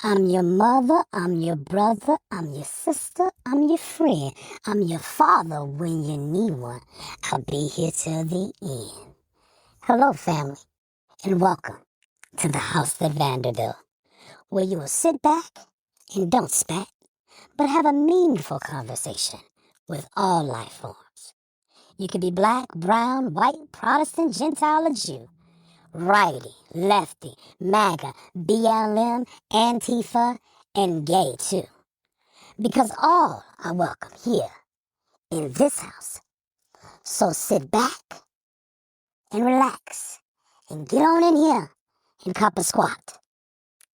I'm your mother, I'm your brother, I'm your sister, I'm your friend, I'm your father when you need one. I'll be here till the end. Hello, family, and welcome to the house at Vanderbilt, where you will sit back and don't spat, but have a meaningful conversation with all life forms. You can be black, brown, white, Protestant, Gentile, or Jew. Righty, lefty, MAGA, BLM, Antifa, and gay too. Because all are welcome here in this house. So sit back and relax and get on in here and cop a squat.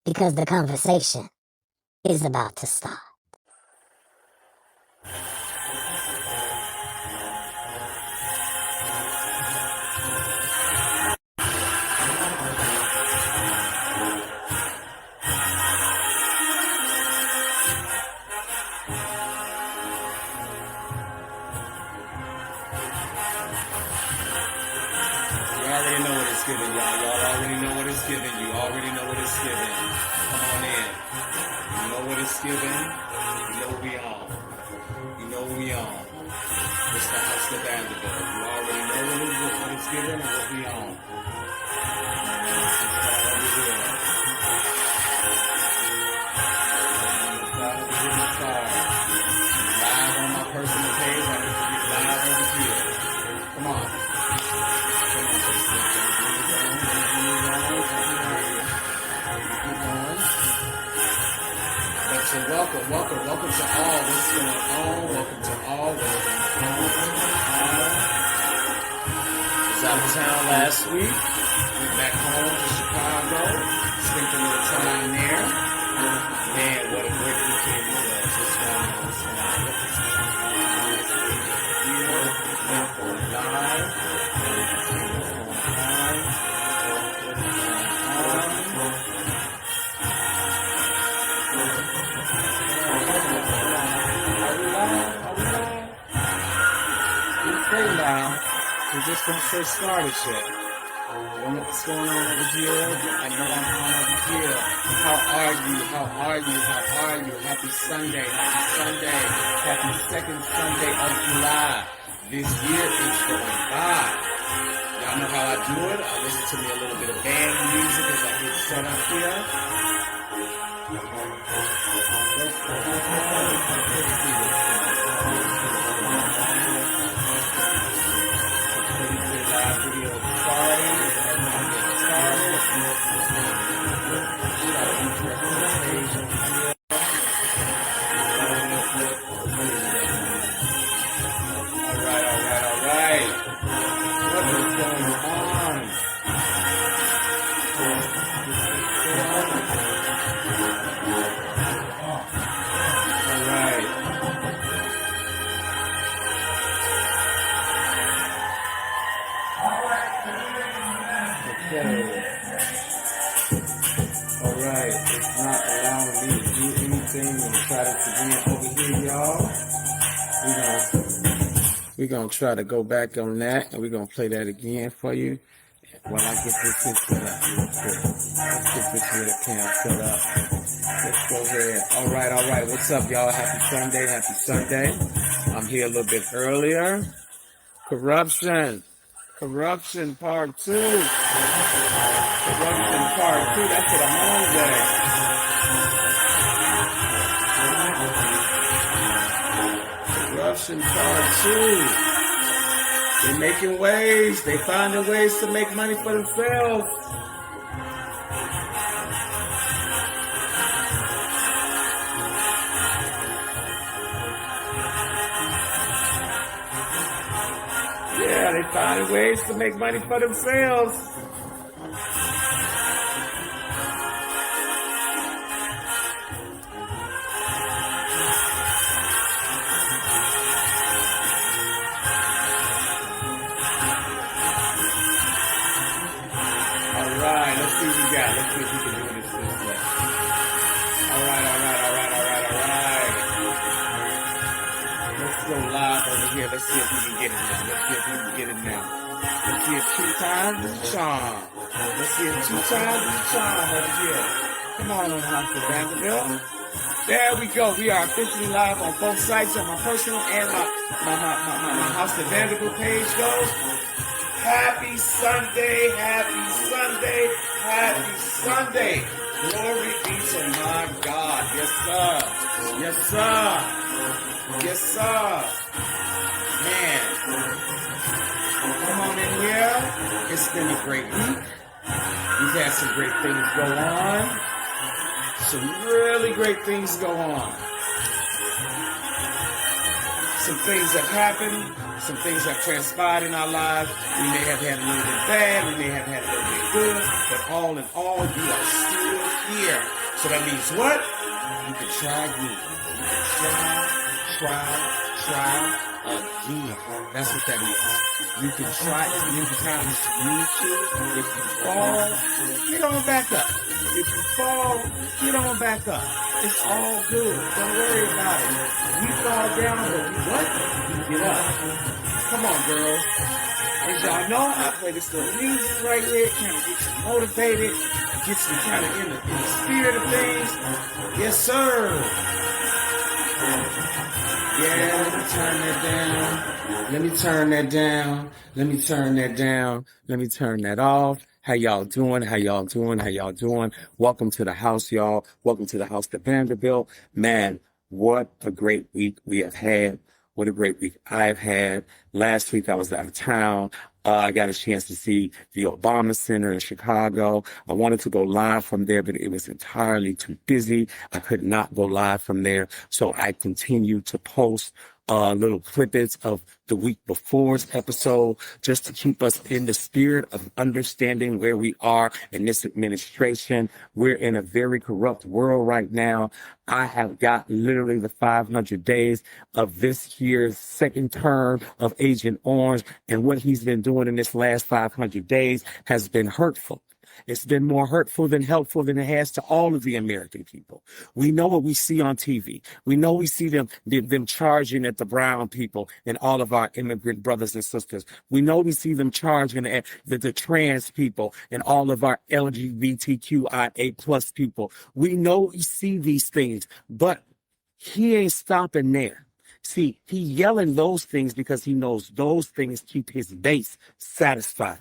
Because the conversation is about to start. You already know what it's giving, y'all. Y'all already know what it's giving. You already know what it's giving. Come on in. You know what it's giving. You know we on. You know we on. It's the house of Vanderbilt. You already know what it's giving and what we on. Live on my personal page. I need to get live over here. Come on. So welcome to all. What's going on? Welcome to all. What's going on? I was out of town last week. Went back home to Chicago. Spent a little time there. Man, what a great weekend it was. What's going on? We're just gonna first started yet. Don't know what's going on over here. I know I'm on over here. How are you? Happy Sunday. Happy second Sunday of July. This year is going by. Y'all know how I do it. I listen to me a little bit of band music as I get set up here. We're going to try to go back on that, and we're going to play that again for you while I get this here set up real quick. Let's get this here cam set up. Let's go ahead. All right. What's up, y'all? Happy Sunday. I'm here a little bit earlier. Corruption part 2. That's what I'm on today. Corruption part 2. They're making ways. They finding ways to make money for themselves. Yeah, they finding ways to make money for themselves. Let's see if we can get it now. Let's see if 2 times is a charm. Over here. Come on House of Vander-Built. There we go. We are officially live on both sites, on my personal and my House of Vander-Built page goes. Happy Sunday, happy Sunday, happy Sunday. Glory be to my God. Yes, sir. Yes, sir. Yes, sir. Man. Come on in here. It's been a great week. We've had some great things go on. Some really great things go on. Some things have happened. Some things have transpired in our lives. We may have had a little bit bad. We may have had a little bit good. But all in all, you are still here. So that means what? You can try again. Try again. That's what that means. You can try as many times as you need to. If you fall, get on back up. If you fall, get on back up. It's all good. Don't worry about it. We fall down, but we what? We get up. Come on, girls. As y'all know, I play this little music right here, kind of get you motivated, get you kind of in the spirit of things. Yes, sir. Yeah, let me turn that down. Let me turn that down. Let me turn that down. Let me turn that off. How y'all doing? How y'all doing? How y'all doing? Welcome to the house, y'all. Welcome to the House of Vander-Built. Man, what a great week we have had. What a great week I've had. Last week I was out of town. I got a chance to see the Obama Center in Chicago. I wanted to go live from there, but it was entirely too busy. I could not go live from there. So I continued to post little clippets of the week before's episode just to keep us in the spirit of understanding where we are in this administration. We're in a very corrupt world right now. I have got literally the 500 days of this year's second term of Agent Orange, and what he's been doing in this last 500 days has been hurtful. It's been more hurtful than helpful than it has to all of the American people. We know what we see on TV. We know we see them charging at the brown people and all of our immigrant brothers and sisters. We know we see them charging at the trans people and all of our LGBTQIA plus people. We know we see these things, but he ain't stopping there. See, he yelling those things because he knows those things keep his base satisfied.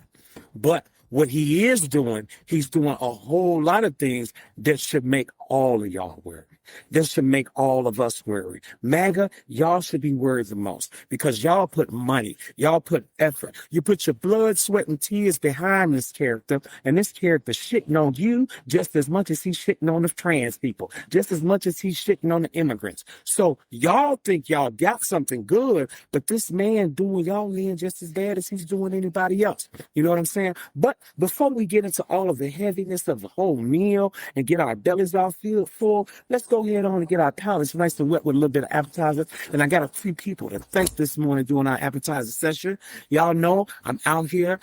But what he is doing, he's doing a whole lot of things that should make all of y'all worry. That should make all of us worry. MAGA, y'all should be worried the most because y'all put money, y'all put effort, you put your blood, sweat, and tears behind this character, and this character shitting on you just as much as he's shitting on the trans people, just as much as he's shitting on the immigrants. So y'all think y'all got something good, but this man doing y'all in just as bad as he's doing anybody else. You know what I'm saying? But before we get into all of the heaviness of the whole meal and get our bellies all full, let's go ahead on and get our palates nice and wet with a little bit of appetizer. And I got a few people to thank this morning doing our appetizer session. Y'all know I'm out here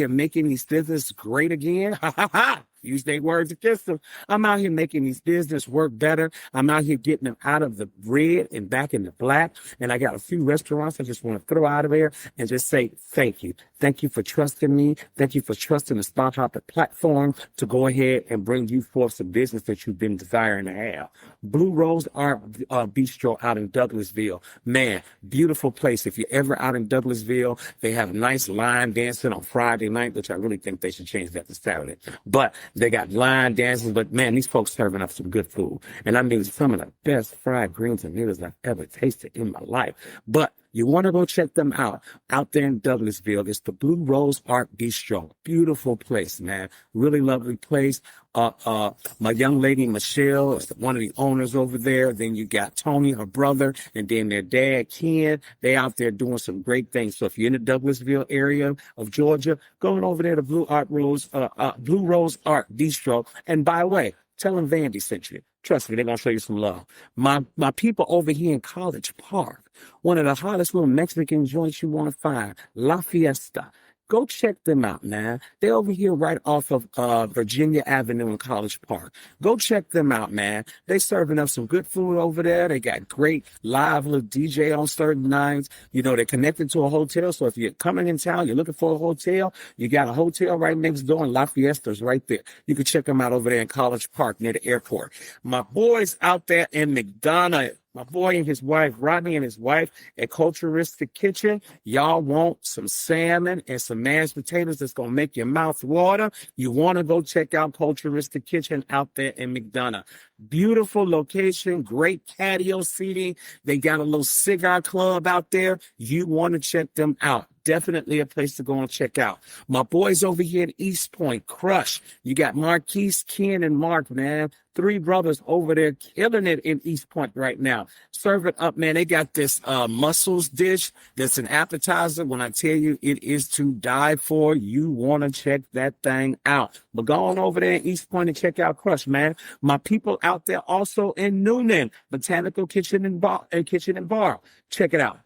making these business great again. Ha ha ha. Use their words against them. I'm out here making these business work better. I'm out here getting them out of the red and back in the black. And I got a few restaurants I just want to throw out of there and just say thank you. Thank you for trusting me. Thank you for trusting the Spot Hopper platform to go ahead and bring you forth some business that you've been desiring to have. Blue Rose Art Bistro out in Douglasville. Man, beautiful place. If you're ever out in Douglasville, they have nice line dancing on Friday night, which I really think they should change that to Saturday. But they got line dancing, but man, these folks serving up some good food. And I mean, some of the best fried greens and noodles I've ever tasted in my life. But you want to go check them out there in Douglasville. It's the Blue Rose Art Bistro. Beautiful place, man. Really lovely place. My young lady, Michelle, is one of the owners over there. Then you got Tony, her brother, and then their dad, Ken. They out there doing some great things. So if you're in the Douglasville area of Georgia, going over there to Blue Rose Art Bistro. And by the way, tell them Vandy sent you. Trust me, they're going to show you some love. My people over here in College Park, one of the hottest little Mexican joints you want to find, La Fiesta. Go check them out, man. They're over here right off of Virginia Avenue in College Park. Go check them out, man. They serving up some good food over there. They got great live little DJ on certain nights. You know, they're connected to a hotel. So if you're coming in town, you're looking for a hotel, you got a hotel right next door, and La Fiesta's right there. You can check them out over there in College Park near the airport. My boys out there in McDonough, my boy and his wife, Rodney and his wife at Culturistic Kitchen. Y'all want some salmon and some mashed potatoes that's going to make your mouth water. You want to go check out Culturistic Kitchen out there in McDonough. Beautiful location, great patio seating. They got a little cigar club out there. You want to check them out. Definitely a place to go and check out. My boys over here at East Point, Crush. You got Marquise, Ken, and Mark, man. 3 brothers over there killing it in East Point right now. Serve it up, man. They got this mussels dish that's an appetizer. When I tell you it is to die for, you want to check that thing out. But go on over there in East Point and check out Crush, man. My people out there also in Noonan, Botanical Kitchen and Bar. Check it out.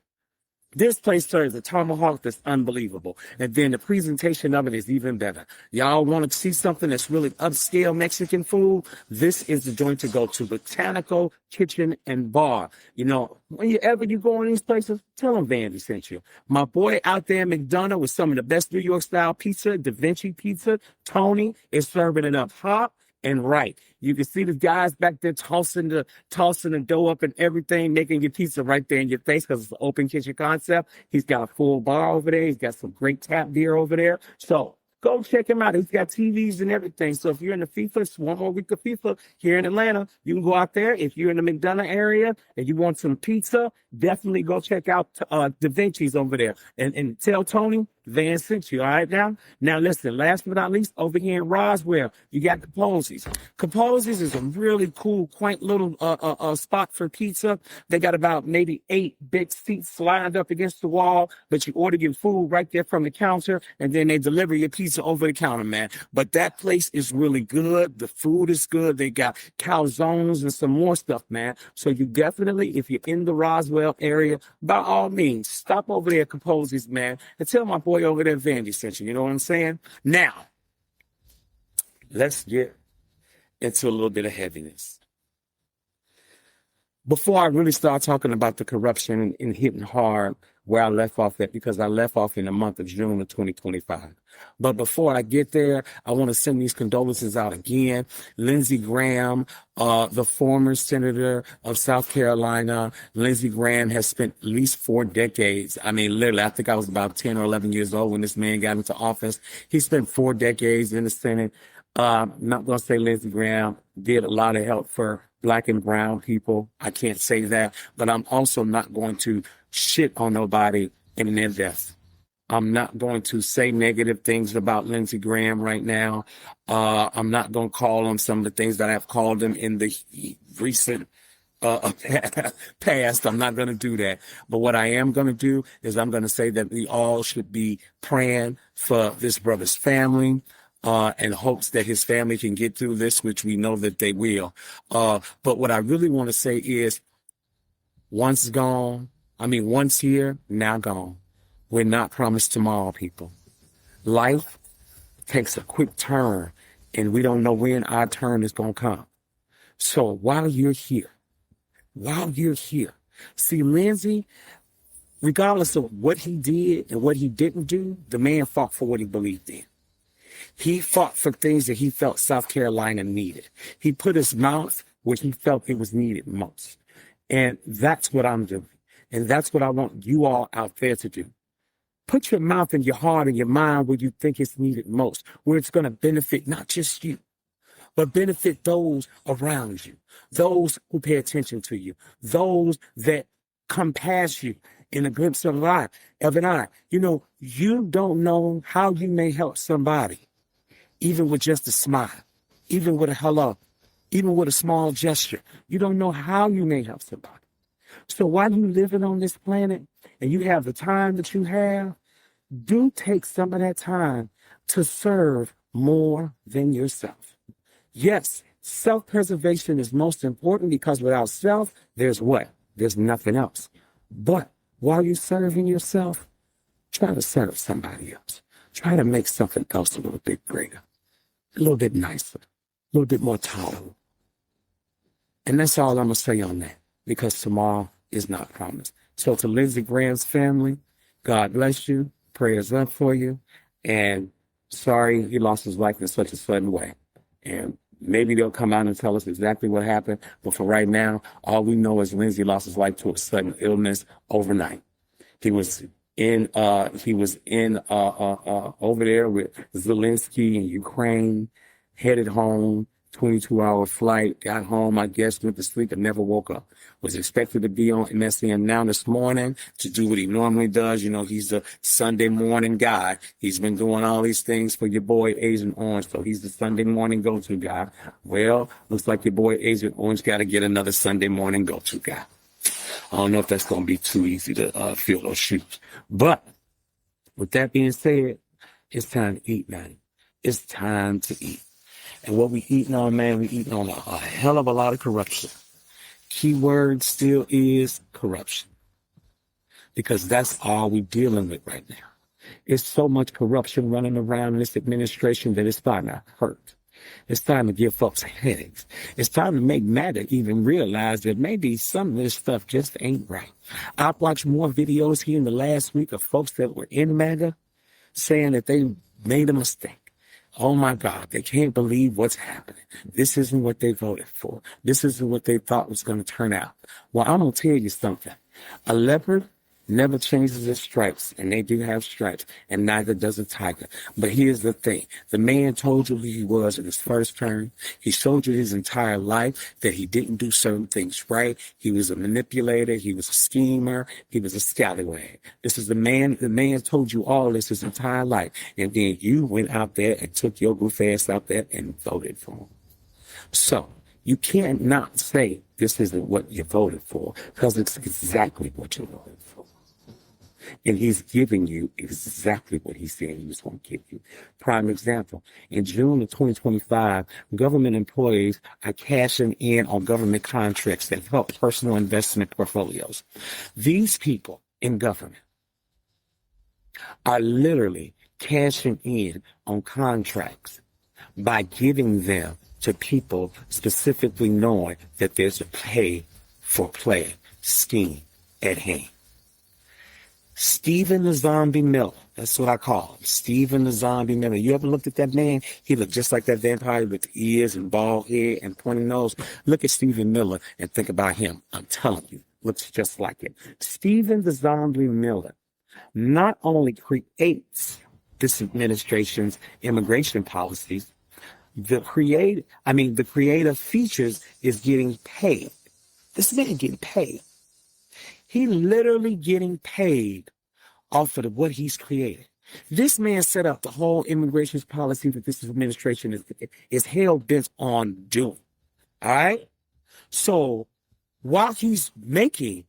This place serves a tomahawk that's unbelievable. And then the presentation of it is even better. Y'all want to see something that's really upscale Mexican food? This is the joint to go to, Botanical Kitchen and Bar. You know, whenever you go in these places, tell them Vandy sent you. My boy out there in McDonough with some of the best New York style pizza, Da Vinci Pizza, Tony is serving it up hot and right. You can see the guys back there tossing the dough up and everything, making your pizza right there in your face because it's an open kitchen concept. He's got a full bar over there. He's got some great tap beer over there. So go check him out. He's got TVs and everything. So if you're in the FIFA, it's one more week of FIFA here in Atlanta, you can go out there. If you're in the McDonough area and you want some pizza, definitely go check out Da Vinci's over there. And tell Tony Van sent you, all right now? Now listen, last but not least, over here in Roswell, you got Capone's. Capone's is a really cool, quaint little spot for pizza. They got about maybe 8 big seats lined up against the wall, but you order your food right there from the counter, and then they deliver your pizza over the counter, man. But that place is really good. The food is good. They got calzones and some more stuff, man. So you definitely, if you're in the Roswell area, by all means, stop over there at Capone's, man, and tell my boy over there Vandy sent you. You know what I'm saying? Now, let's get into a little bit of heaviness. Before I really start talking about the corruption and hitting hard where I left off at, because I left off in the month of June of 2025. But before I get there, I want to send these condolences out again. Lindsey Graham, the former senator of South Carolina, Lindsey Graham has spent at least 4 decades. I mean, literally, I think I was about 10 or 11 years old when this man got into office. He spent 4 decades in the Senate. I'm not going to say Lindsey Graham did a lot of help for Black and brown people. I can't say that, but I'm also not going to shit on nobody in their death. I'm not going to say negative things about Lindsey Graham right now. I'm not going to call him some of the things that I've called him in the recent past. I'm not going to do that. But what I am going to do is I'm going to say that we all should be praying for this brother's family, and hopes that his family can get through this, which we know that they will. But what I really want to say is, once here, now gone. We're not promised tomorrow, people. Life takes a quick turn, and we don't know when our turn is going to come. So while you're here, see, Lindsey, regardless of what he did and what he didn't do, the man fought for what he believed in. He fought for things that he felt South Carolina needed. He put his mouth where he felt it was needed most. And that's what I'm doing. And that's what I want you all out there to do. Put your mouth and your heart and your mind where you think it's needed most, where it's going to benefit not just you, but benefit those around you, those who pay attention to you, those that come past you in a glimpse of an eye. You know, you don't know how you may help somebody, even with just a smile, even with a hello, even with a small gesture. You don't know how you may help somebody. So while you're living on this planet and you have the time that you have, do take some of that time to serve more than yourself. Yes, self-preservation is most important, because without self, there's what? There's nothing else. But while you're serving yourself, try to serve somebody else. Try to make something else a little bit greater, a little bit nicer, a little bit more tolerable. And that's all I'm going to say on that, because tomorrow is not promised. So to Lindsey Graham's family, God bless you. Prayers up for you. And sorry he lost his life in such a sudden way. And maybe they'll come out and tell us exactly what happened. But for right now, all we know is Lindsey lost his life to a sudden illness overnight. He was in over there with Zelensky in Ukraine, headed home, 22-hour flight, got home, I guess, went to sleep and never woke up. Was expected to be on MSN Now this morning to do what he normally does. You know, he's a Sunday morning guy. He's been doing all these things for your boy Agent Orange, so he's the Sunday morning go-to guy. Well, looks like your boy Agent Orange got to get another Sunday morning go-to guy. I don't know if that's going to be too easy to fill those shoes. But with that being said, it's time to eat, man. It's time to eat. And what we eating on, man, we eating on a hell of a lot of corruption. Key word still is corruption. Because that's all we're dealing with right now. It's so much corruption running around in this administration that it's starting to hurt. It's time to give folks headaches. It's time to make MAGA even realize that maybe some of this stuff just ain't right. I've watched more videos here in the last week of folks that were in MAGA saying that they made a mistake. Oh my God, they can't believe what's happening. This isn't what they voted for. This isn't what they thought was going to turn out. Well, I'm going to tell you something. A leopard never changes its stripes, and they do have stripes, and neither does a tiger. But here's the thing. The man told you who he was in his first term. He showed you his entire life that he didn't do certain things right. He was a manipulator. He was a schemer. He was a scallywag. This is the man told you all this his entire life. And then you went out there and took your goof ass out there and voted for him. So you can't not say this isn't what you voted for, because it's exactly what you voted for. And he's giving you exactly what he said he was going to give you. Prime example, in June of 2025, government employees are cashing in on government contracts that help personal investment portfolios. These people in government are literally cashing in on contracts by giving them to people specifically knowing that there's a pay-for-play scheme at hand. Stephen the Zombie Miller. That's what I call him. Stephen the Zombie Miller. You ever looked at that man? He looked just like that vampire with ears and bald head and pointy nose. Look at Stephen Miller and think about him. I'm telling you, looks just like it. Stephen the Zombie Miller not only creates this administration's immigration policies, the creative features is getting paid. This man getting paid. He literally getting paid off of what he's created. This man set up the whole immigration policy that this administration is hell-bent on doing. All right? So while he's making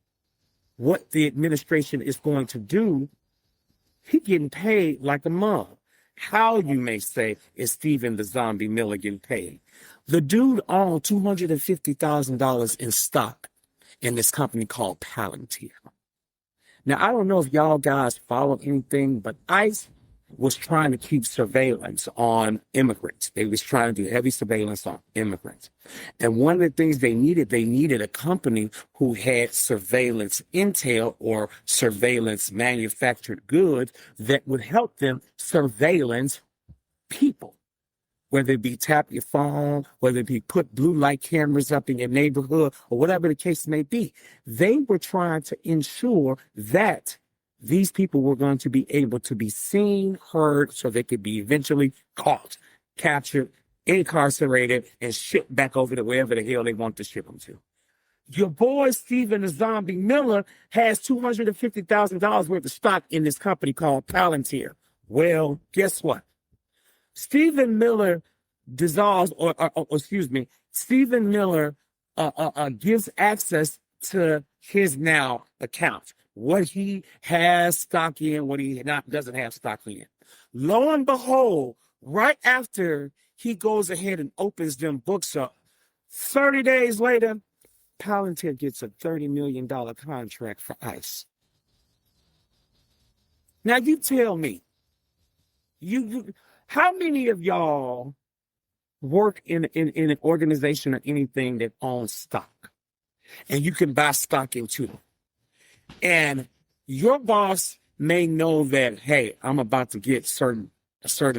what the administration is going to do, he's getting paid like a mug. How, you may say, is Stephen the Zombie Miller getting paid? The dude owned $250,000 in stock in this company called Palantir. Now, I don't know if y'all guys follow anything, but ICE was trying to keep surveillance on immigrants. They was trying to do heavy surveillance on immigrants. And one of the things they needed a company who had surveillance intel or surveillance manufactured goods that would help them surveillance people. Whether it be tap your phone, whether it be put blue light cameras up in your neighborhood, or whatever the case may be. They were trying to ensure that these people were going to be able to be seen, heard, so they could be eventually caught, captured, incarcerated, and shipped back over to wherever the hell they want to ship them to. Your boy, Stephen the Zombie Miller, has $250,000 worth of stock in this company called Palantir. Well, guess what? Stephen Miller Stephen Miller gives access to his now account, what he has stock in, what he doesn't have stock in. Lo and behold, right after he goes ahead and opens them books up, 30 days later, Palantir gets a $30 million contract for ICE. Now you tell me, How many of y'all work in an organization or anything that owns stock, and you can buy stock into it, and your boss may know that, hey, I'm about to get a certain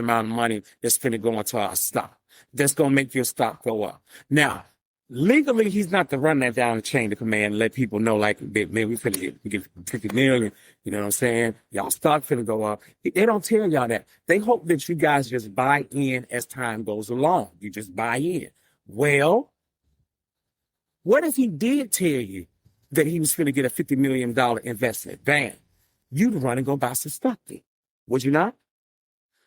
amount of money that's going to go into our stock. That's going to make your stock go up. Now, legally, he's not to run that down the chain of command and let people know, like, man, we get 50 million. You know what I'm saying? Y'all stock finna go up. They don't tell y'all that. They hope that you guys just buy in as time goes along. You just buy in. Well, what if he did tell you that he was finna get a $50 million investment? Bam. You'd run and go buy some stock then. Would you not?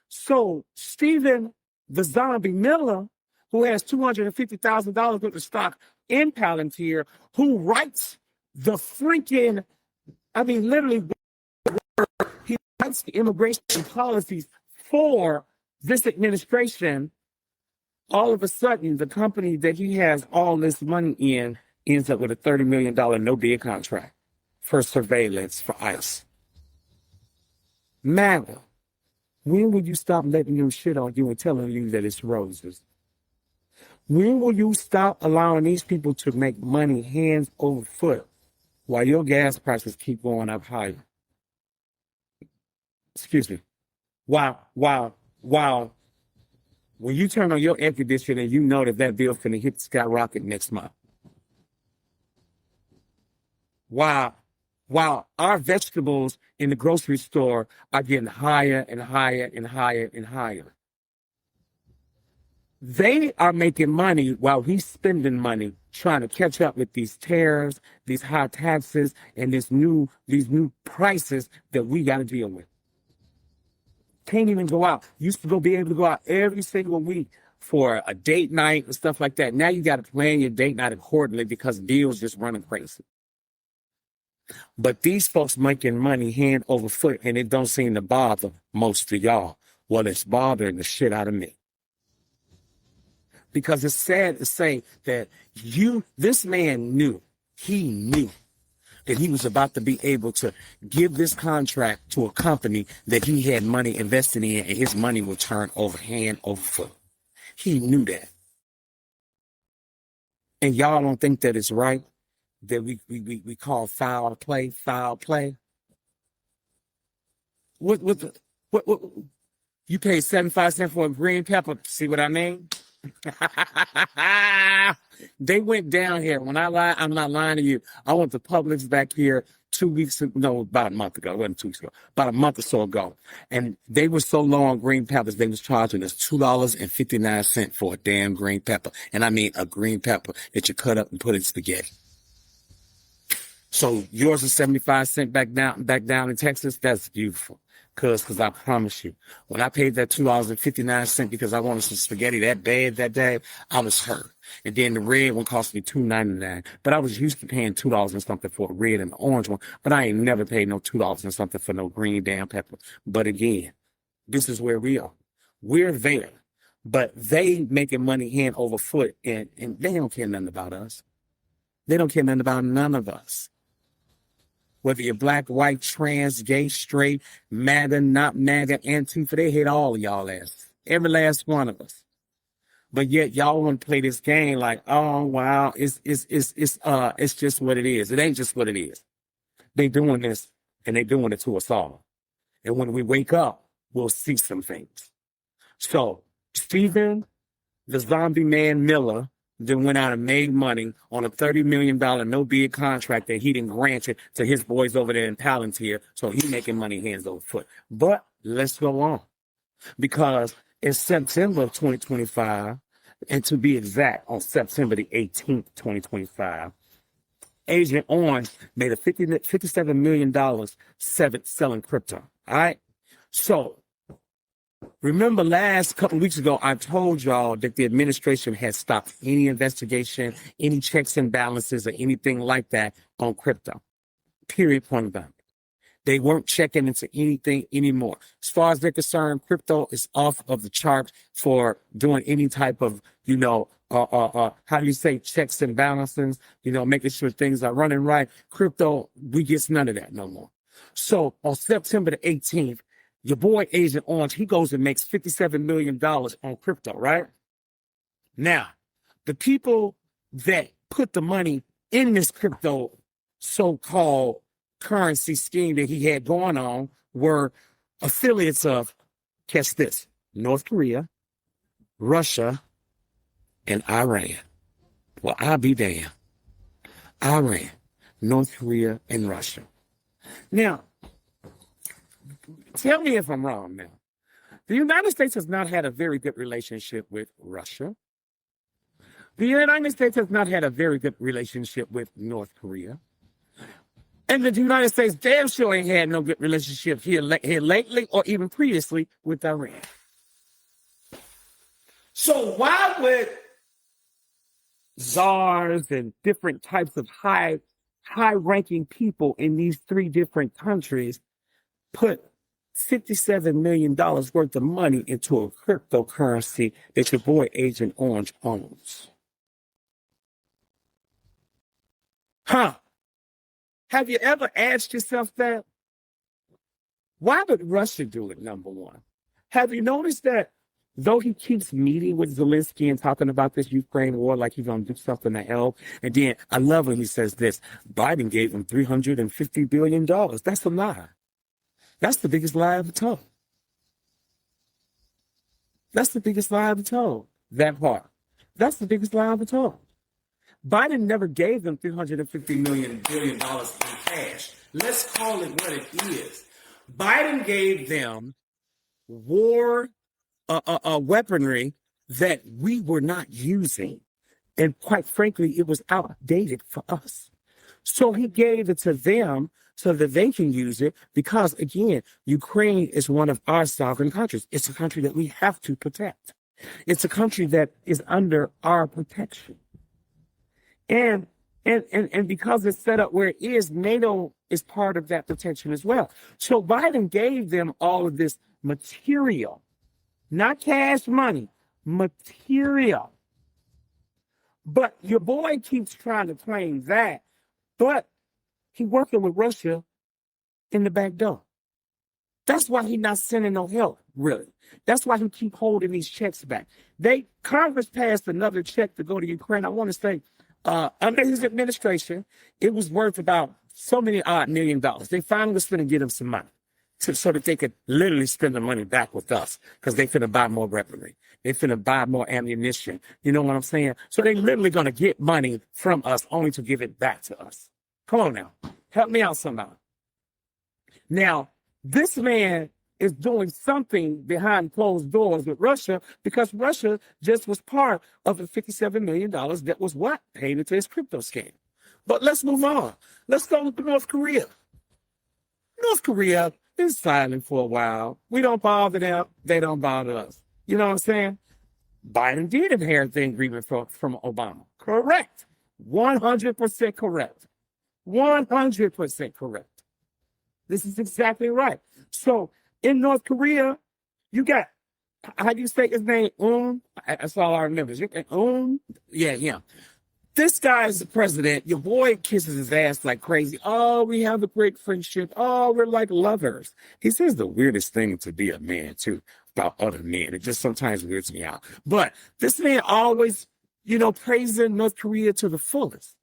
So, Stephen the Zombie Miller, who has $250,000 worth of stock in Palantir, who writes the freaking, literally, he writes the immigration policies for this administration. All of a sudden, the company that he has all this money in ends up with a $30 million no-bid contract for surveillance for ICE. MAGA, when will you stop letting them shit on you and telling you that it's roses? When will you stop allowing these people to make money hands over foot while your gas prices keep going up higher? Excuse me. Wow. When you turn on your air conditioner and you know that bill finna hit the skyrocket next month. While our vegetables in the grocery store are getting higher and higher and higher and higher. They are making money while he's spending money trying to catch up with these tariffs, these high taxes, and these new prices that we got to deal with. Can't even go out. Used to be able to go out every single week for a date night and stuff like that. Now you got to plan your date night accordingly because deals just running crazy. But these folks making money hand over foot, and it don't seem to bother most of y'all. Well, it's bothering the shit out of me. Because it's sad to say that this man knew that he was about to be able to give this contract to a company that he had money invested in, and his money would turn over hand over foot. He knew that. And y'all don't think that it's right that we call foul play? What you paid 75 cents for a green pepper, see what I mean? They went down here. When I lie, I'm not lying to you. I went to Publix back here about a month ago. It wasn't 2 weeks ago. About a month or so ago. And they were so low on green peppers, they was charging us $2.59 for a damn green pepper. And I mean a green pepper that you cut up and put in spaghetti. So yours is 75 cents back down in Texas. That's beautiful. Cause I promise you, when I paid that $2.59 because I wanted some spaghetti that bad that day, I was hurt. And then the red one cost me $2.99. But I was used to paying $2 and something for a red and an orange one. But I ain't never paid no $2 and something for no green damn pepper. But again, this is where we are. We're there. But they making money hand over foot, and they don't care nothing about us. They don't care nothing about none of us. Whether you're black, white, trans, gay, straight, MAGA, not MAGA, Antifa, they hate all of y'all ass. Every last one of us. But yet y'all want to play this game like, oh wow, it's just what it is. It ain't just what it is. They doing this, and they doing it to us all. And when we wake up, we'll see some things. So Stephen, the Zombie Man Miller, then went out and made money on a $30 million no-bid contract that he didn't grant it to his boys over there in Palantir, so he making money hands over foot. But let's go on. Because in September of 2025, and to be exact, on September the 18th, 2025, Agent Orange made a $57 million selling crypto. All right? So, remember last couple of weeks ago, I told y'all that the administration had stopped any investigation, any checks and balances, or anything like that on crypto. Period, point blank. They weren't checking into anything anymore. As far as they're concerned, crypto is off of the chart for doing any type of, how do you say, checks and balances, making sure things are running right. Crypto, we get none of that no more. So on September the 18th, your boy Agent Orange, he goes and makes $57 million on crypto, right? Now, the people that put the money in this crypto so-called currency scheme that he had going on were affiliates of, catch this, North Korea, Russia, and Iran. Well, I'll be damned. Iran, North Korea, and Russia. Now, tell me if I'm wrong now. The United States has not had a very good relationship with Russia. The United States has not had a very good relationship with North Korea. And the United States damn sure ain't had no good relationship here lately or even previously with Iran. So why would czars and different types of high-ranking people in these three different countries put $57 million worth of money into a cryptocurrency that your boy Agent Orange owns? Huh? Have you ever asked yourself that? Why would Russia do it, number one? Have you noticed that though he keeps meeting with Zelensky and talking about this Ukraine war like he's going to do something to help, and then I love when he says this, Biden gave him $350 billion. That's a lie. That's the biggest lie ever told. That's the biggest lie ever told. That part. That's the biggest lie ever told. Biden never gave them $350 billion in cash. Let's call it what it is. Biden gave them war weaponry that we were not using. And quite frankly, it was outdated for us. So he gave it to them so that they can use it because, again, Ukraine is one of our sovereign countries. It's a country that we have to protect. It's a country that is under our protection. And because it's set up where it is, NATO is part of that protection as well. So Biden gave them all of this material, not cash money, material. But your boy keeps trying to claim that, but he's working with Russia in the back door. That's why he's not sending no help, really. That's why he keep holding these checks back. Congress passed another check to go to Ukraine. I want to say, under his administration, it was worth about so many odd $1 million. They finally was going to get him some money so that they could literally spend the money back with us because they finna buy more weaponry. They finna buy more ammunition. You know what I'm saying? So they literally going to get money from us only to give it back to us. Come on now. Help me out somebody. Now, this man is doing something behind closed doors with Russia because Russia just was part of the $57 million that was what? Paid into his crypto scheme. But let's move on. Let's go to North Korea. North Korea is silent for a while. We don't bother them. They don't bother us. You know what I'm saying? Biden did inherit the agreement from Obama. Correct. 100% correct. 100% correct. This is exactly right. So in North Korea, you got, how do you say his name? That's all I remember. Yeah. This guy is the president. Your boy kisses his ass like crazy. Oh, we have a great friendship. Oh, we're like lovers. He says the weirdest thing to be a man, too, about other men. It just sometimes weirds me out. But this man always, praising North Korea to the fullest.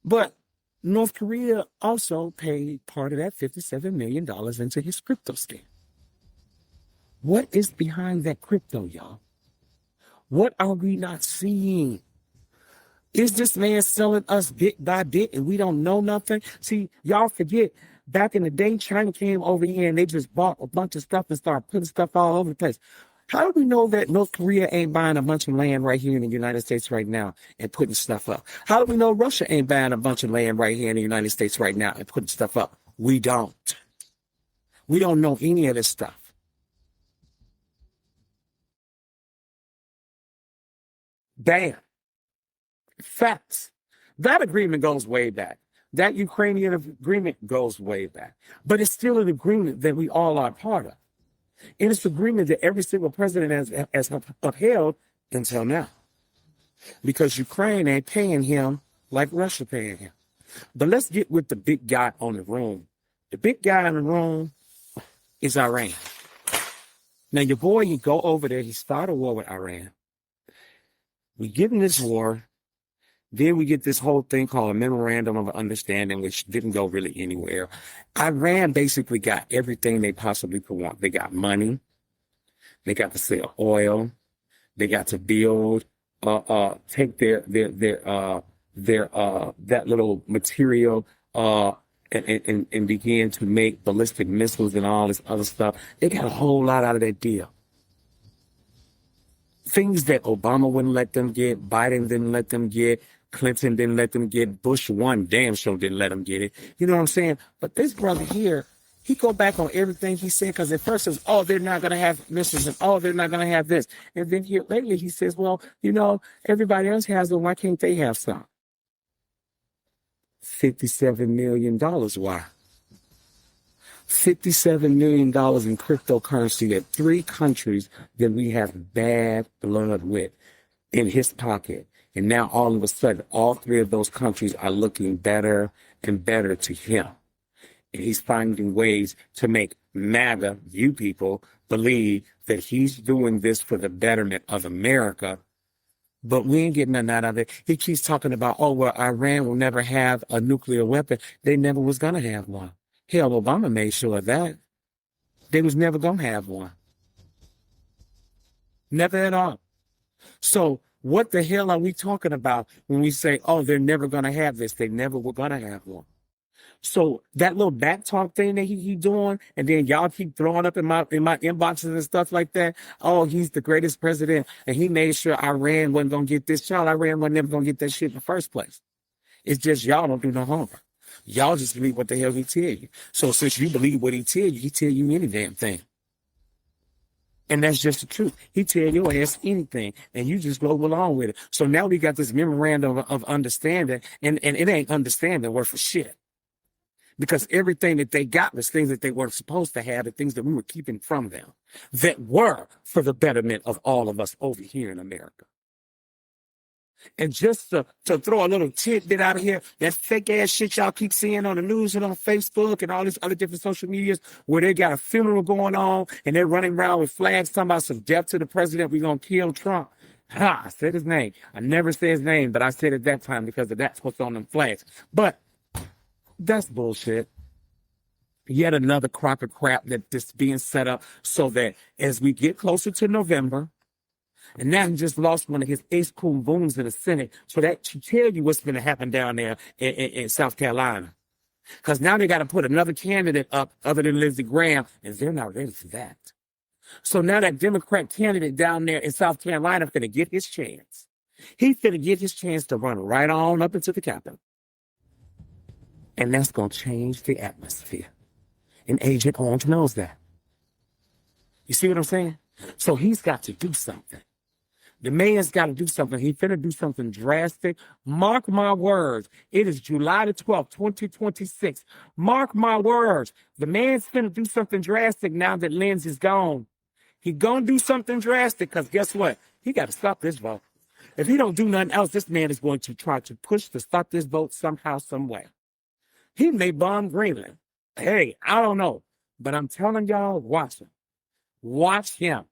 But North Korea also paid part of that $57 million into his crypto scheme. What is behind that crypto, y'all? What are we not seeing? Is this man selling us bit by bit and we don't know nothing? See, y'all forget, back in the day, China came over here and they just bought a bunch of stuff and started putting stuff all over the place. How do we know that North Korea ain't buying a bunch of land right here in the United States right now and putting stuff up? How do we know Russia ain't buying a bunch of land right here in the United States right now and putting stuff up? We don't. We don't know any of this stuff. Bam. Facts. That agreement goes way back. That Ukrainian agreement goes way back. But it's still an agreement that we all are part of. And it's an agreement that every single president has upheld until now. Because Ukraine ain't paying him like Russia paying him. But let's get with the big guy on the room. The big guy in the room is Iran. Now, your boy, you go over there, he started a war with Iran. We get in this war. Then we get this whole thing called a memorandum of understanding, which didn't go really anywhere. Iran basically got everything they possibly could want. They got money. They got to sell oil. They got to build, take that little material, and begin to make ballistic missiles and all this other stuff. They got a whole lot out of that deal. Things that Obama wouldn't let them get, Biden didn't let them get, Clinton didn't let them get, Bush one damn sure didn't let them get it. You know what I'm saying? But this brother here, he go back on everything he said, because at first it was, oh, they're not going to have missiles, and oh, they're not going to have this. And then here lately he says, well, you know, everybody else has them. Why can't they have some? $57 million. Why? $57 million in cryptocurrency that 3 countries that we have bad blood with in his pocket. And now all of a sudden, all 3 of those countries are looking better and better to him. And he's finding ways to make MAGA, you people, believe that he's doing this for the betterment of America. But we ain't getting nothing out of it. He keeps talking about, oh, well, Iran will never have a nuclear weapon. They never was going to have one. Hell, Obama made sure of that. They was never going to have one. Never at all. So what the hell are we talking about when we say, oh, they're never going to have this? They never were going to have one. So that little back talk thing that he doing, and then y'all keep throwing up in my inboxes and stuff like that. Oh, he's the greatest president, and he made sure Iran wasn't going to get this child. Iran wasn't never going to get that shit in the first place. It's just y'all don't do no homework. Y'all just believe what the hell he tell you. So since you believe what he tell you, he tell you any damn thing. And that's just the truth. He tell your ass anything, and you just go along with it. So now we got this memorandum of understanding, and it ain't understanding worth a shit. Because everything that they got was things that they weren't supposed to have, and things that we were keeping from them that were for the betterment of all of us over here in America. And just to throw a little tidbit out of here, that fake ass shit y'all keep seeing on the news and on Facebook and all these other different social medias where they got a funeral going on and they're running around with flags talking about some death to the president, we're going to kill Trump. Ha, I said his name. I never said his name, but I said it that time because of that's what's on them flags. But that's bullshit. Yet another crock of crap that's being set up so that as we get closer to November, and now he just lost one of his ace coon booms in the Senate, so that should tell you what's going to happen down there in South Carolina. Because now they got to put another candidate up other than Lindsey Graham, and they're not ready for that. So now that Democrat candidate down there in South Carolina is going to get his chance. He's going to get his chance to run right on up into the Capitol. And that's going to change the atmosphere. And Agent Orange knows that. You see what I'm saying? So he's got to do something. The man's got to do something. He's finna do something drastic. Mark my words. It is July the 12th, 2026. Mark my words. The man's finna do something drastic now that Lindsey's gone. He gonna do something drastic because guess what? He got to stop this vote. If he don't do nothing else, this man is going to try to push to stop this vote somehow, some way. He may bomb Greenland. Hey, I don't know. But I'm telling y'all, watch him. Watch him.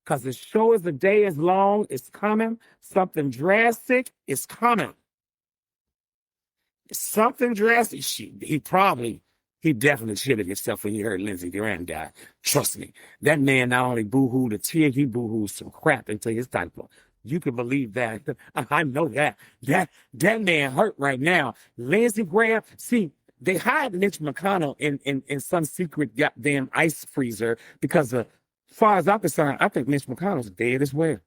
Because as sure as the day is long, it's coming. Something drastic is coming. Something drastic. He definitely shitted himself when he heard Lindsey Graham die. Trust me. That man not only boo-hooed a tear, he boo-hooed some crap into his diaper. You can believe that. I know that. That man hurt right now. Lindsey Graham, see, they hide Mitch McConnell in some secret goddamn ice freezer because as far as I'm concerned, I think Mitch McConnell's dead as well.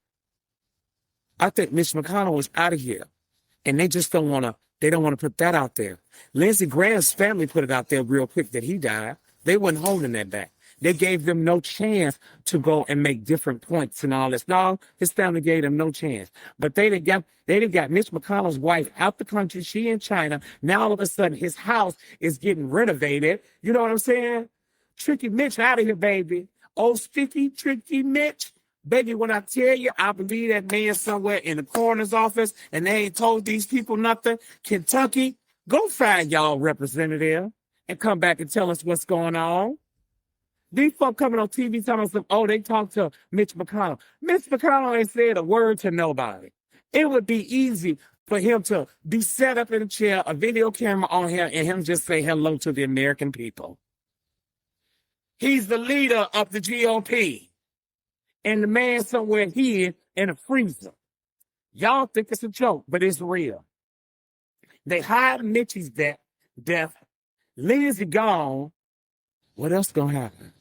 I think Mitch McConnell is out of here. And they just don't want to put that out there. Lindsey Graham's family put it out there real quick that he died. They wasn't holding that back. They gave them no chance to go and make different points and all this. No, his family gave them no chance. But they done got Mitch McConnell's wife out the country. She in China. Now all of a sudden his house is getting renovated. You know what I'm saying? Tricky Mitch out of here, baby. Oh, sticky, tricky Mitch. Baby, when I tell you, I believe that man somewhere in the coroner's office and they ain't told these people nothing. Kentucky, go find y'all representative and come back and tell us what's going on. These folk coming on TV telling us, oh, they talked to Mitch McConnell. Mitch McConnell ain't said a word to nobody. It would be easy for him to be set up in a chair, a video camera on him, and him just say hello to the American people. He's the leader of the GOP. And the man somewhere hid in a freezer. Y'all think it's a joke, but it's real. They hide Mitchie's death. Lindsey gone. What else gonna happen?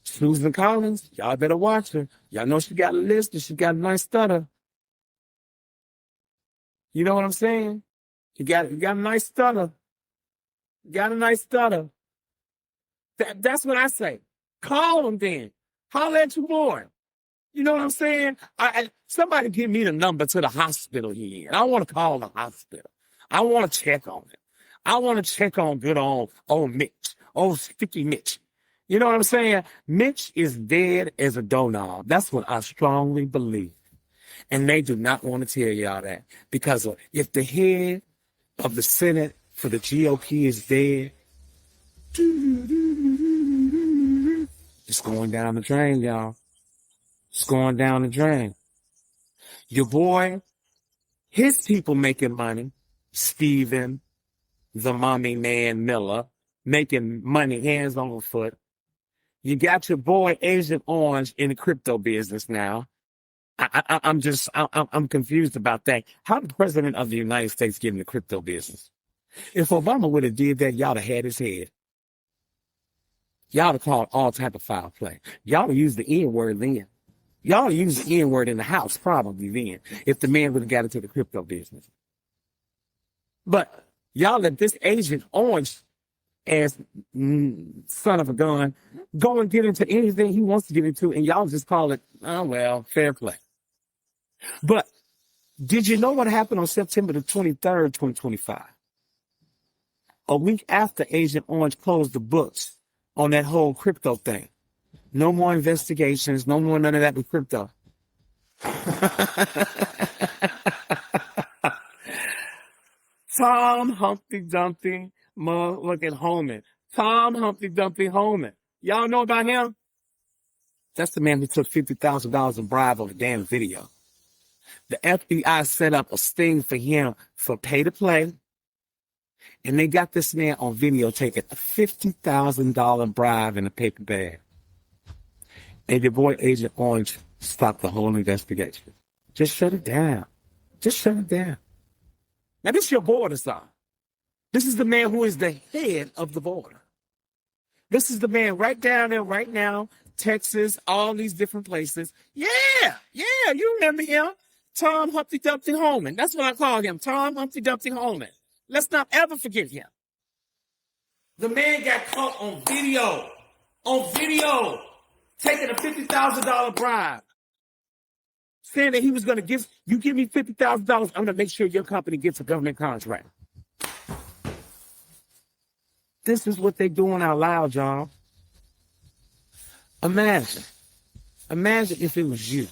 Susan Collins, y'all better watch her. Y'all know she got a list and she got a nice stutter. You know what I'm saying? You got a nice stutter. You got a nice stutter. That's what I say. Call him then. Holler at your boy. You know what I'm saying? Somebody give me the number to the hospital here. I want to call the hospital. I want to check on it. I want to check on good old Mitch, old sticky Mitch. You know what I'm saying? Mitch is dead as a doorknob. That's what I strongly believe. And they do not want to tell y'all that. Because if the head of the Senate for the GOP is dead, it's going down the drain, y'all. It's going down the drain. Your boy, his people making money. Stephen, the mommy man Miller, making money hands on foot. You got your boy Agent Orange in the crypto business now. I'm confused about that. How did the president of the United States get in the crypto business? If Obama would have did that, y'all have had his head. Y'all have called all type of foul play. Y'all have used the N-word then. Y'all use the N-word in the house probably then, if the man would have got into the crypto business. But y'all let this Agent Orange ass son of a gun go and get into anything he wants to get into, and y'all just call it, oh, well, fair play. But did you know what happened on September the 23rd, 2025? A week after Agent Orange closed the books on that whole crypto thing. No more investigations, no more none of that with crypto. Tom Humpty Dumpty motherfucking Holman. Tom Humpty Dumpty Holman. Y'all know about him? That's the man who took $50,000 in bribe on a damn video. The FBI set up a sting for him for pay to play. And they got this man on video taking a $50,000 bribe in a paper bag. And your boy Agent Orange stopped the whole investigation. Just shut it down. Just shut it down. Now, this is your border czar. This is the man who is the head of the border. This is the man right down there right now, Texas, all these different places. Yeah, you remember him. Tom Humpty Dumpty Holman. That's what I call him, Tom Humpty Dumpty Holman. Let's not ever forget him. The man got caught on video, taking a $50,000 bribe, saying that he was going to give me $50,000, I'm going to make sure your company gets a government contract. This is what they're doing out loud, y'all. Imagine if it was you.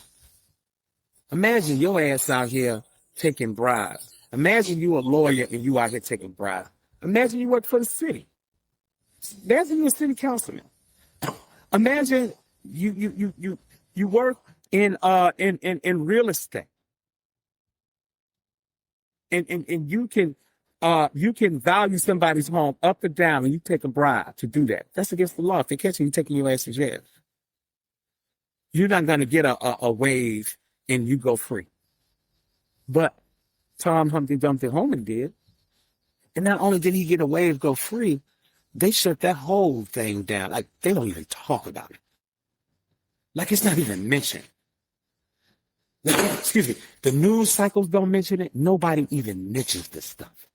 Imagine your ass out here taking bribes. Imagine you a lawyer and you out here taking bribes. Imagine you work for the city. Imagine you a city councilman. Imagine you work in real estate. And you can value somebody's home up or down, and you take a bribe to do that. That's against the law. If they catch you, you're taking your ass to jail. You're not going to get a waive and you go free. But Tom Humpty Dumpty Holman did. And not only did he get a waive, go free, they shut that whole thing down. Like, they don't even talk about it. Like, it's not even mentioned. Excuse me. The news cycles don't mention it. Nobody even mentions this stuff.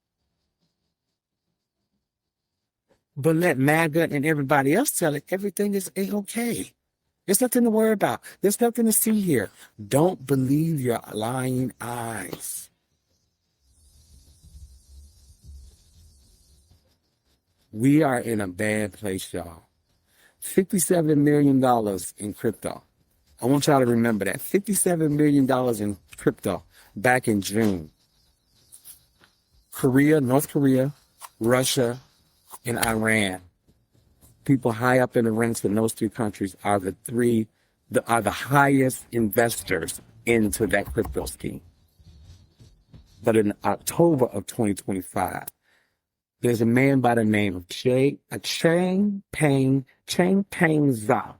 But let MAGA and everybody else tell it, everything is A-okay. There's nothing to worry about. There's nothing to see here. Don't believe your lying eyes. We are in a bad place, y'all. $57 million in crypto. I want y'all to remember that. $57 million in crypto back in June. Korea, North Korea, Russia, and Iran people high up in the ranks in those three countries are the highest investors into that crypto scheme. But in October of 2025, there's a man by the name of Changpeng Zhao.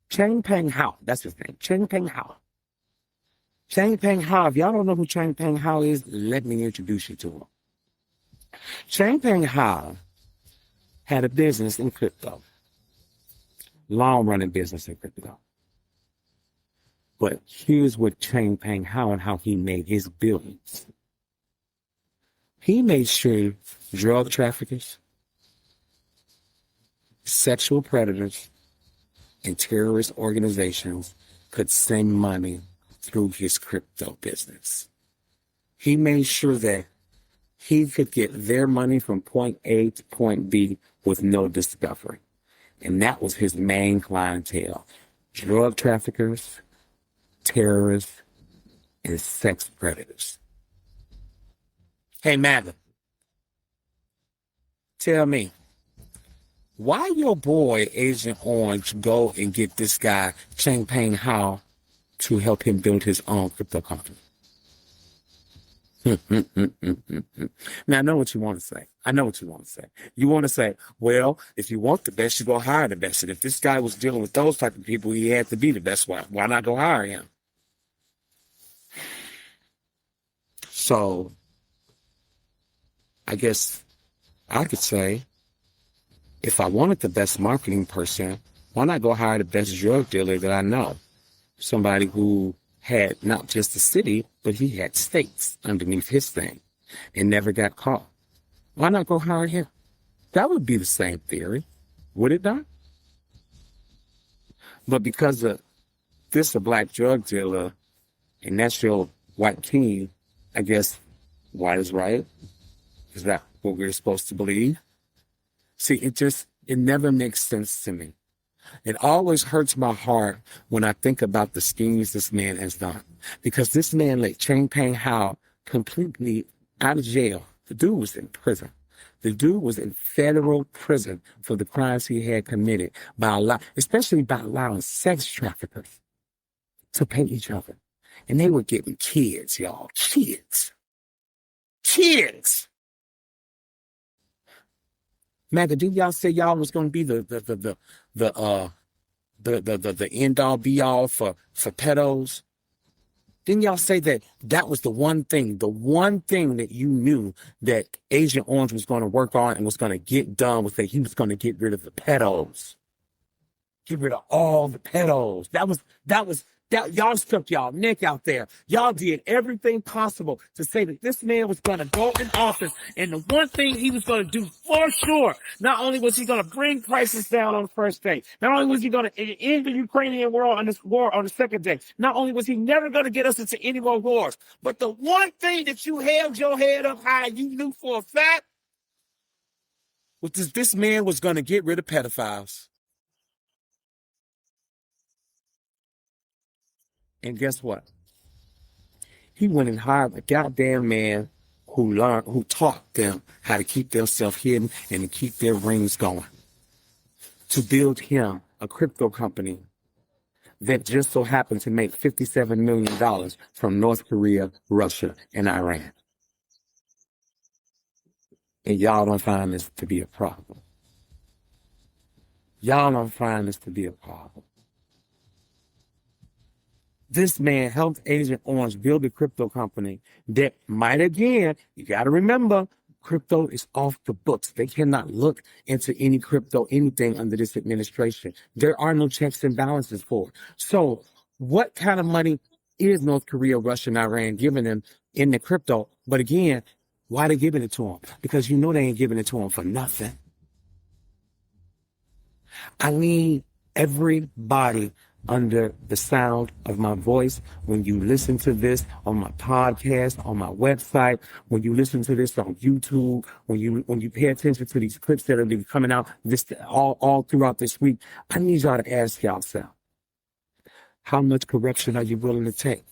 Changpeng Hao, that's his name. Changpeng Hao. Changpeng Hao, if y'all don't know who Changpeng Hao is, let me introduce you to him. Changpeng Hao had a business in crypto. Long-running business in crypto. But here's what Changpeng Hao and how he made his billions. He made sure drug traffickers, sexual predators, and terrorist organizations could send money through his crypto business. He made sure that he could get their money from point A to point B with no discovery. And that was his main clientele. Drug traffickers, terrorists, and sex predators. Hey, Magda, tell me, why your boy Agent Orange go and get this guy, Changpeng Hao, to help him build his own crypto company? Now, I know what you want to say. You want to say, well, if you want the best, you go hire the best. And if this guy was dealing with those type of people, he had to be the best. Why not go hire him? So, I guess I could say, if I wanted the best marketing person, why not go hire the best drug dealer that I know? Somebody who had not just the city, but he had states underneath his thing and never got caught. Why not go hire him? That would be the same theory, would it not? But because of this a black drug dealer and that's your white king, I guess white is right. Is that what we're supposed to believe? See, it never makes sense to me. It always hurts my heart when I think about the schemes this man has done. Because this man let Changpeng Hao completely out of jail. The dude was in prison. The dude was in federal prison for the crimes he had committed, especially by allowing sex traffickers to pay each other. And they were getting kids, y'all. Kids. Magda, did y'all say y'all was going to be the end all be all for pedos? Didn't y'all say that was the one thing that you knew that Agent Orange was going to work on and was going to get done was that he was going to get rid of the pedos. Get rid of all the pedos. That y'all stuck y'all neck out there. Y'all did everything possible to say that this man was going to go in office. And the one thing he was going to do for sure, not only was he going to bring prices down on the first day, not only was he going to end the Ukrainian war on this war on the second day, not only was he never going to get us into any more wars, but the one thing that you held your head up high, you knew for a fact, was this man was going to get rid of pedophiles. And guess what? He went and hired a goddamn man who taught them how to keep themselves hidden and to keep their rings going. To build him a crypto company that just so happened to make $57 million from North Korea, Russia, and Iran. And y'all don't find this to be a problem. This man helped Agent Orange build a crypto company that might again, you got to remember, crypto is off the books. They cannot look into any crypto, anything under this administration. There are no checks and balances for it. So what kind of money is North Korea, Russia, and Iran giving them in the crypto? But again, why they giving it to them? Because you know they ain't giving it to them for nothing. I need everybody under the sound of my voice, when you listen to this on my podcast, on my website, when you listen to this on YouTube, when you pay attention to these clips that are coming out all throughout this week, I need y'all to ask yourself, how much corruption are you willing to take?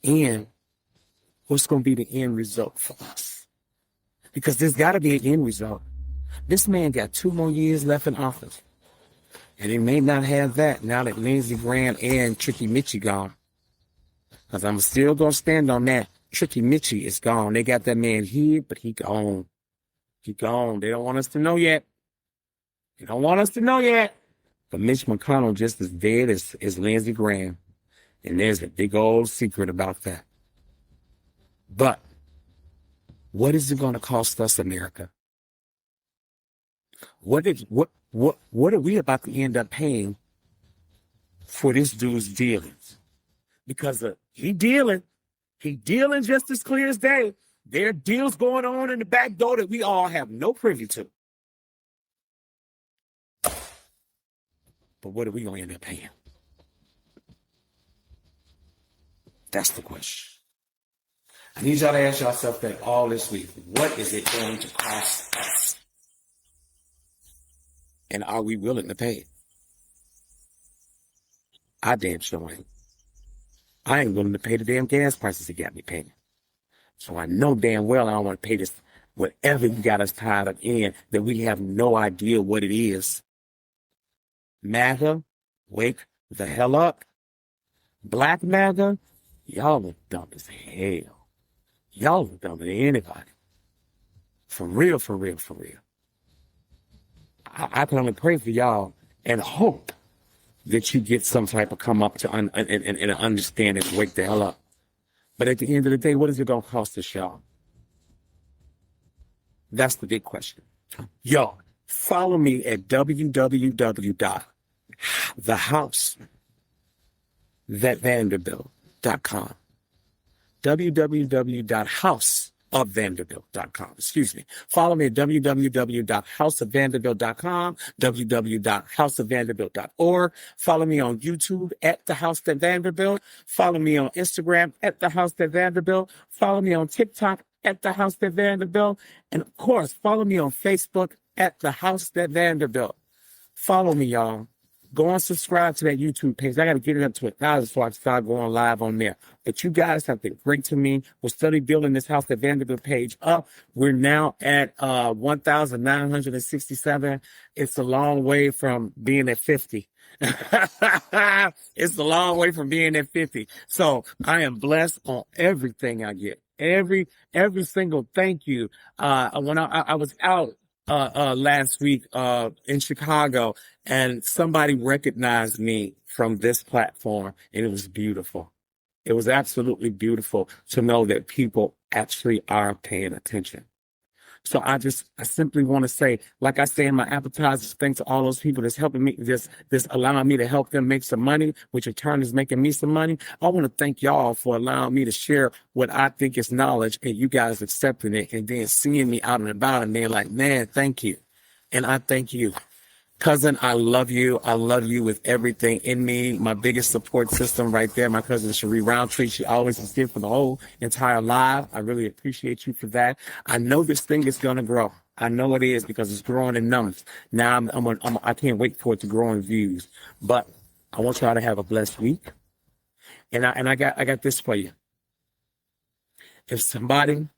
And what's going to be the end result for us? Because there's got to be an end result. This man got 2 more years left in office. And he may not have that now that Lindsey Graham and Tricky Mitchie gone. Because I'm still going to stand on that. Tricky Mitchie is gone. They got that man here, but he gone. He gone. They don't want us to know yet. They don't want us to know yet. But Mitch McConnell just as dead as Lindsey Graham. And there's a big old secret about that. But what is it going to cost us, America? What are we about to end up paying for this dude's dealings? Because he dealing just as clear as day. There are deals going on in the back door that we all have no privy to. But what are we going to end up paying? That's the question. I need y'all to ask yourself that all this week. What is it going to cost us? And are we willing to pay it? I damn sure ain't. I ain't willing to pay the damn gas prices he got me paying. So I know damn well I don't want to pay this, whatever you got us tied up in, that we have no idea what it is. MAGA, wake the hell up. Black MAGA, y'all are dumb as hell. Y'all are dumber than anybody. For real, for real, for real. I can only pray for y'all and hope that you get some type of come up to and understand and wake the hell up. But at the end of the day, what is it going to cost us, y'all? That's the big question. Yo, follow me at www.thehousethatvanderbilt.com. www.houseofvanderbilt.com. Excuse me. Follow me at www.houseofvanderbilt.com, www.houseofvanderbilt.org. Follow me on YouTube at The House at Vanderbilt. Follow me on Instagram at The House at Vanderbilt. Follow me on TikTok at The House at Vanderbilt. And of course, follow me on Facebook at The House at Vanderbilt. Follow me, y'all. Go and subscribe to that YouTube page. I got to get it up to 1,000 so I can start going live on there. But you guys have been great to me. We're study building this House at Vanderbilt page up. We're now at 1,967. It's a long way from being at 50. It's a long way from being at 50. So I am blessed on everything I get. Every single thank you. When I was out last week in Chicago, and somebody recognized me from this platform, and it was beautiful. It was absolutely beautiful to know that people actually are paying attention. So I simply want to say, like I say in my appetizers, thanks to all those people that's helping me, this allowing me to help them make some money, which in turn is making me some money. I want to thank y'all for allowing me to share what I think is knowledge, and you guys accepting it and then seeing me out and about and they're like, man, thank you. And I thank you. Cousin, I love you. I love you with everything in me. My biggest support system right there, my cousin Cherie Roundtree. She always is here for the whole entire live. I really appreciate you for that. I know this thing is going to grow. I know it is because it's growing in numbers. Now I can't wait for it to grow in views. But I want y'all to have a blessed week. And I got this for you. If somebody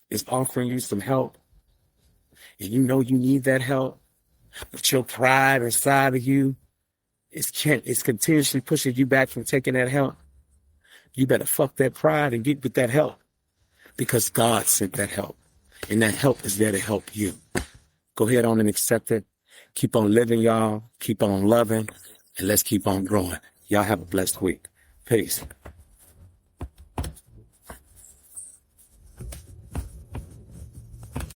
is offering you some help and you know you need that help, but your pride inside of you is continuously pushing you back from taking that help, you better fuck that pride and get with that help, because God sent that help, and that help is there to help you. Go ahead on and accept it. Keep on living, y'all. Keep on loving, and let's keep on growing. Y'all have a blessed week. Peace.